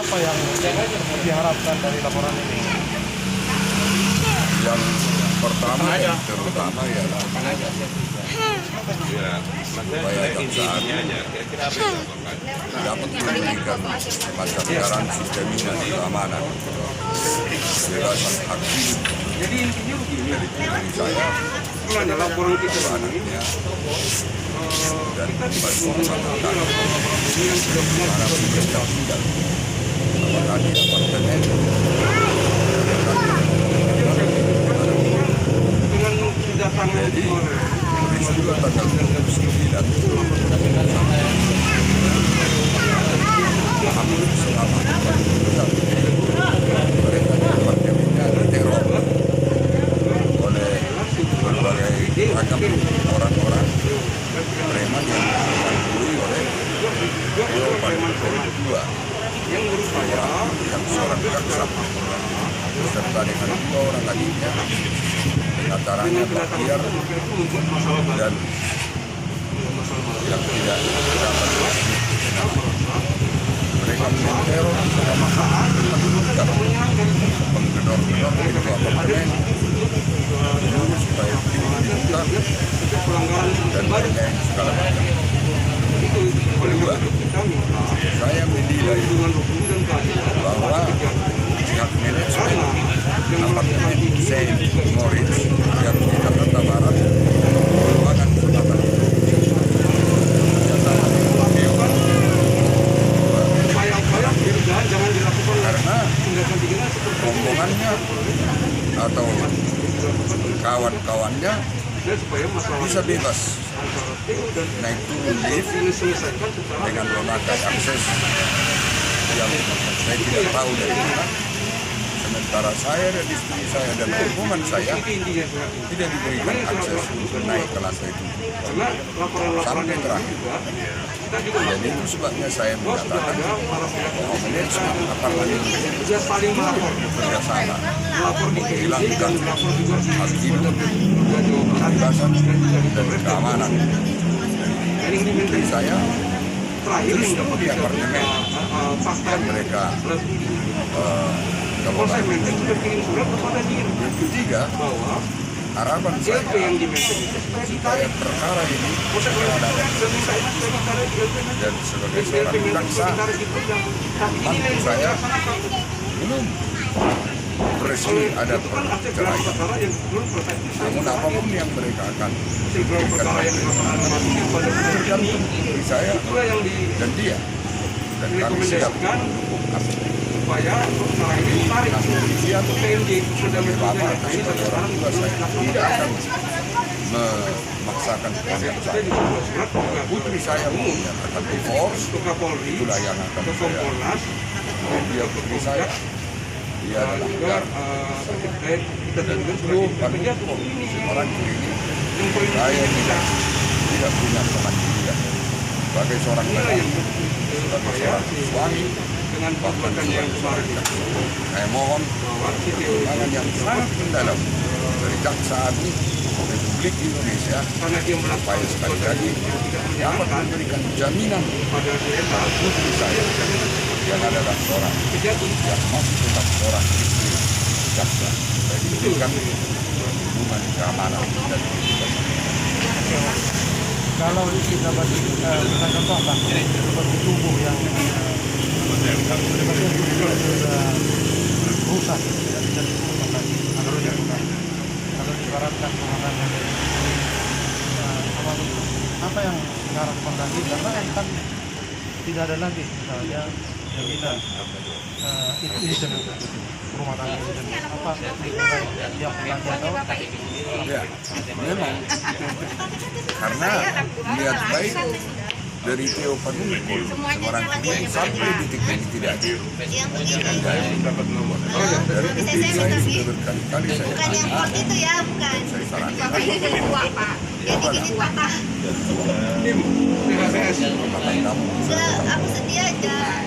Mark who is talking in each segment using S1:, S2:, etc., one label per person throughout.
S1: apa yang diharapkan dari laporan ini?
S2: Yang pertama dan terutama ialah supaya jaksa dapat memberikan semacam garansi jaminan keamanan kebebasan hak hidup dari diri saya, anaknya, dan bagi masyarakat para pekerja tinggal apakah di apartemen jadi peristiwa tanggal 29 hampir selama 4 bulan mereka di apartemennya diteror oleh berbagai ragam orang-orang preman yang dibantu oleh Dewan kedua orang yang seorang jaksa beserta dengan 2 orang adiknya, antaranya Bahtiar dan yang tidak dapat mereka meneror selama menggedor-gedor pintu apartemen menyuruh supaya dibuka dan lain-lain segala macam. Kedua, saya menilai bahwa pihak manajemen apartemen Saint Moritz yang di Jakarta Barat merupakan selatan karena rombongannya atau kawan-kawannya bisa bebas naik turun lift dengan memakai akses yang saya tidak tahu dari mana. Sementara saya dan istri saya dan rombongan saya tidak diberikan akses untuk naik ke lantai 7 sampai terakhir. Jadi itu sebabnya saya menyatakan bahwa manajemen apartemen bekerja sama menghilangkan hak hidup, kebebasan dan keamanan. Istri saya terus di apartemen yang mereka yang ketiga, harapan saya supaya perkara ini dan sebagai seorang bangsa, mantu saya belum resmi ada perceraian. Namun apapun yang mereka akan berikan tergantung dari saya dan dia, dan kami siap supaya perkara ini ditarik kepolisian sebagai bapak atau sebagai orang tua saya tidak akan memaksakan kehendak saya. Putri saya menyatakan divorce, itulah yang akan saya. Dia putri saya, dia adalah dan itu orang ini saya tidak punya teman dia sebagai seorang bapak, sebagai seorang suami. Bahkan yang kemarin saya mohon pertimbangan yang sangat mendalam dari Jaksa Agung Republik Indonesia supaya sekali lagi dapat memberikan jaminan pada putri saya yang adalah seorang yang masih tetap seorang istri jaksa supaya diberikan hubungan keamanan dan kebebasan.
S1: Kalau kita bagi kita contohkan seperti tubuh yang sudah rusak, tidak bisa digunakan lagi. Kalau dibaratkan penanganan apa yang diharapkan lagi, karena kan tidak ada lagi misalnya jaminan ini semua rumah tangga ini apa yang lagi atau
S2: ya memang karena niat baik dari Theo Panunggul seorang ini sampai detik ini tidak ada. Dari detik saya sudah berkali-kali saya tanya, saya sarankan
S3: aku sedia aja.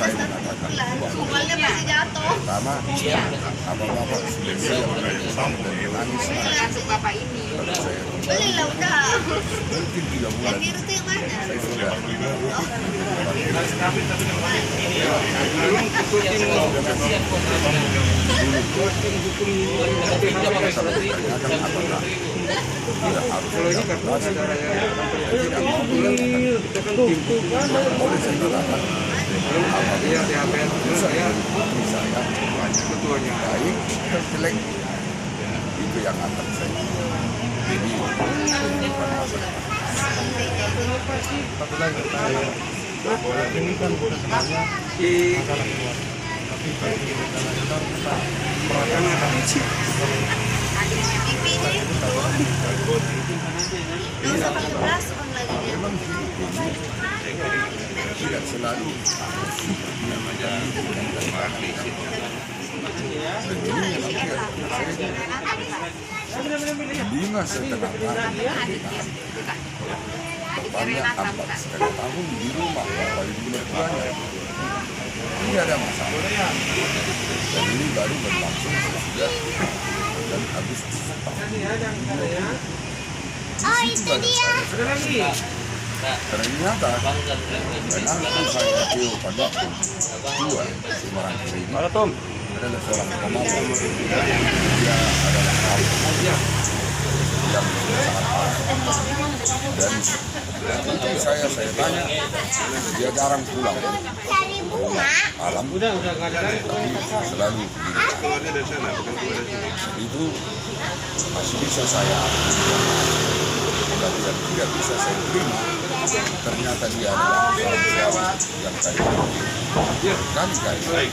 S2: Saya mengatakan
S3: Soalnya masih jatuh.
S2: pertama apa-apa sudah siap dan menangis
S3: Bapak ini.
S2: saya
S3: Belilah udah.
S2: mungkin 3 bulan
S3: Biru itu yang mana?
S2: saya sudah baik dan jelek itu yang akan saya ini
S1: Satu lagi, ini kan sebenarnya masalah keluarga. Tapi bagi dalam kita
S2: memang hidup ini tidak selalu lima setengah tahun banyak 4,5 tahun di rumah bapak ibu mertuanya tidak ada masalah dan ini baru berlangsung sudah dan habis setahun.
S3: Oh, itu dia.
S2: Ternyata menantu saya Tio pada dua Semarang ini adalah seorang pemabuk. Dia adalah yang sangat parah. Dan ketika saya tanya, dia jarang pulang.
S3: Cari bunga.
S2: Malam tapi selalu itu masih bisa saya tapi yang tidak bisa saya terima ternyata dia adalah seorang suami yang saya kali-kali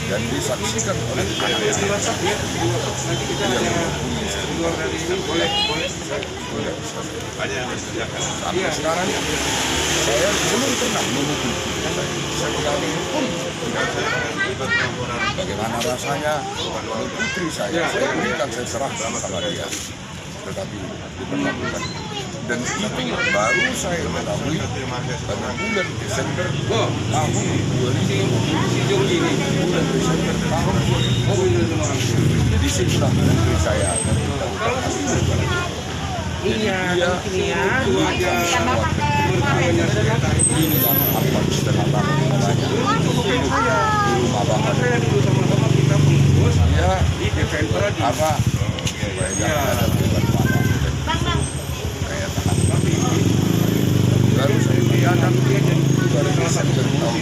S2: dan disaksikan oleh anak-anak dia menghubungi sampai sekarang saya belum pernah menghubungi sekali pun bagaimana rasanya kalau putri saya berikan saya serahkan sama dia tetapi diperlakukan dan baru saya mengetahui pada bulan Desember tahun 2020 bulan Desember tahun 2020 disitulah putri saya ini yang 4,5 tahun lamanya di rumah bapak dia apa ada baru saya bayangkan baru bisa beritahu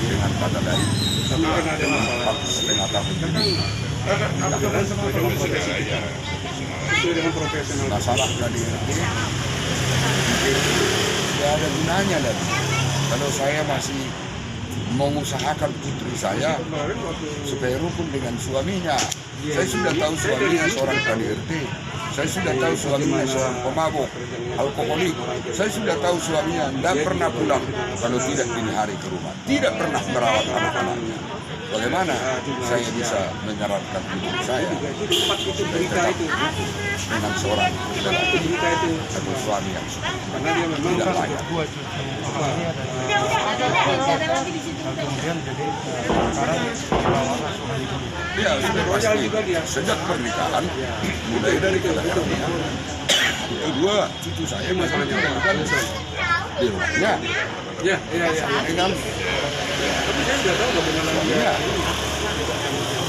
S2: dengan kata dari 4,5 tahun masalah tadi tidak ada gunanya lagi kalau saya masih mengusahakan putri saya supaya rukun dengan suaminya. Saya sudah tahu suaminya seorang KDRT. Saya sudah tahu suaminya seorang pemabuk, alkoholik. Saya sudah tahu suaminya tidak pernah pulang kalau tidak dini hari ke rumah. Tidak pernah merawat anak-anaknya. Bagaimana saya bisa menyarankan putri saya supaya tetap dengan seorang lelaki atau suami yang tidak layak.
S1: Kemudian jadi sekarang dibawa
S2: Ya, sudah pasti. Sejak pernikahan, mulai dari kelahirannya, kedua cucu saya masalahnya bukan di rumahnya. Ya. Dengan tapi saya sudah tahu bagaimana dia.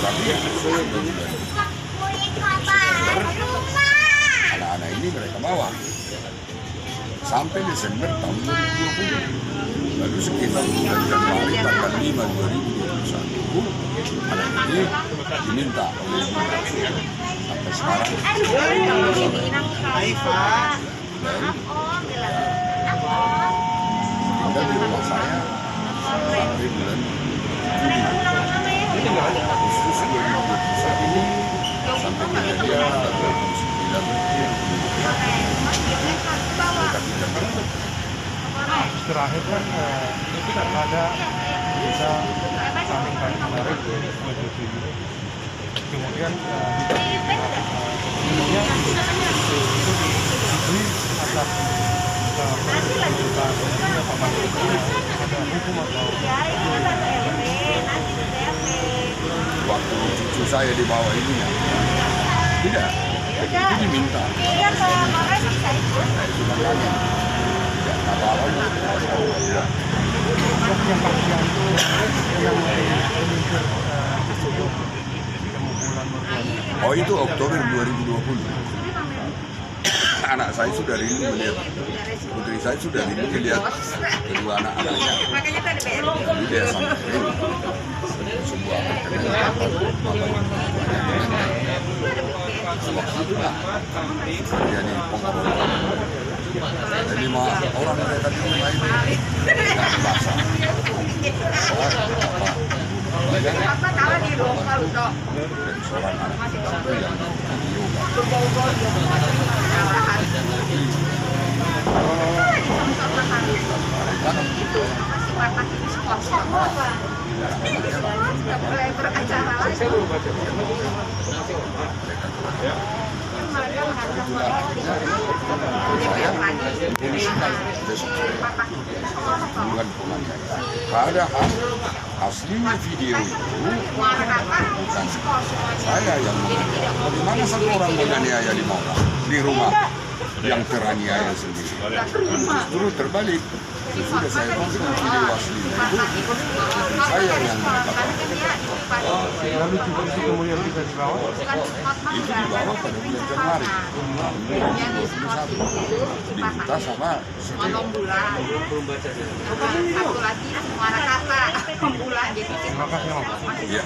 S2: Tapi anak-anak ini mereka bawa sampai Desember tahun 2020. Lalu sekitar bulan Januari tanggal 5 2021 anak ini diminta oleh ibu sampai sekarang tinggal di rumah saya sampai bulan Juli Agustus 2021 ini sampai kejadian tanggal 29
S1: terakhir kan ada bisa saling balik menarik kemudian sebelumnya itu diberi atas ada hukum atau
S2: waktu cucu saya dibawa ininya tidak itu diminta saya sudah tanya tidak
S1: yang paksa itu yang menyingkir pemukulan mertua.
S2: Oh itu Oktober 2020. Anak saya sudah rindu melihat, putri saya sudah rindu melihat kedua anak-anaknya. Jadi dia sampai rindu. Sebuah waktu itulah terjadi pengorbanan. Jadi 5 orang mereka di rumah itu yang basah. Dan seorang anak itu yang padahal aslinya video itu bukan saya yang menganiaya. Bagaimana satu orang menganiaya 5 orang di rumah yang teraniaya sendiri? Justru terbalik. Sudah saya masuk video aslinya itu saya yang mengatakan.
S1: Lalu juga itu kemudian bisa dibawa.
S2: Itu dibawa pada bulan Januari 2021 diminta sama
S3: Satu lagi muara kata, bulan jadi.
S1: Terima kasih, Om.
S2: ya.